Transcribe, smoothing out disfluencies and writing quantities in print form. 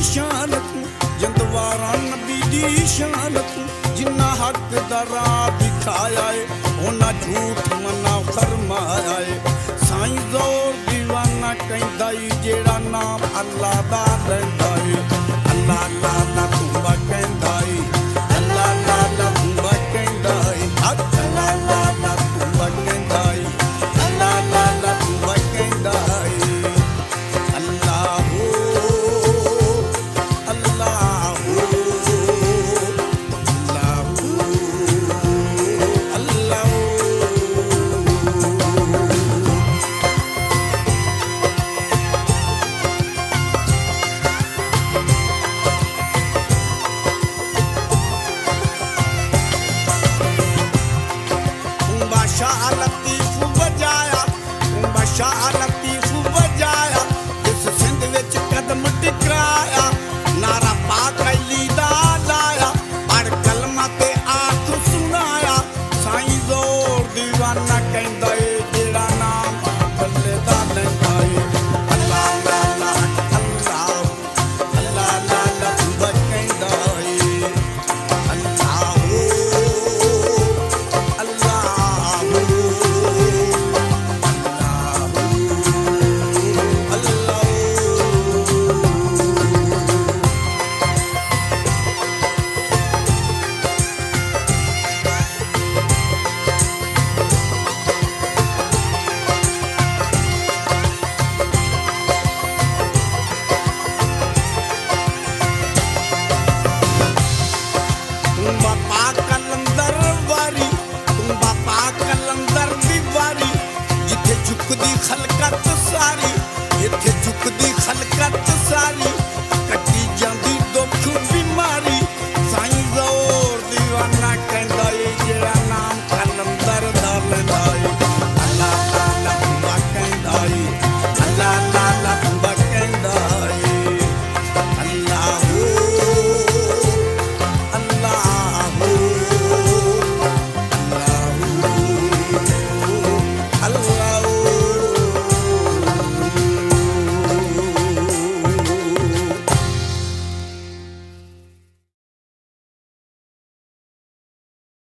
शान तू जिंदवारा नबी दी शान तू जिन्ना हक दरा दिखाया है उन्ना झूठ मना फरमाया है साईं ज़ोर दीवाना कहंदा ई जेड़ा नाम अल्लाह दा लैंदा है अल्लाह ला ला तूंबा कहंदा ई अल्लाह ला ला तूंबा कहंदा ई अल्लाह ला ला तूंबा कहंदा ई अल्लाह ला ला तूंबा कहंदा ई अल्लाह हो अल्लाह हो अल्लाह हो बादशाह लतीफ बजाया बादशाह लतीफ बजाया जिस सिंध विच कदम टिकराया नारा पाक अली दा लाया पढ़ कलमा ते आख सुनाया साईं ज़ोर दीवाना कहंदा ए जेड़ा नाम अल्लाह दा लैंदा ए अल्लाह ला ला अल्लाह अल्लाह ला ला तूंबा कहंदा ए अल्लाह हो झुकदी खलकत सारी इत्थे झुकदी खलकत सारी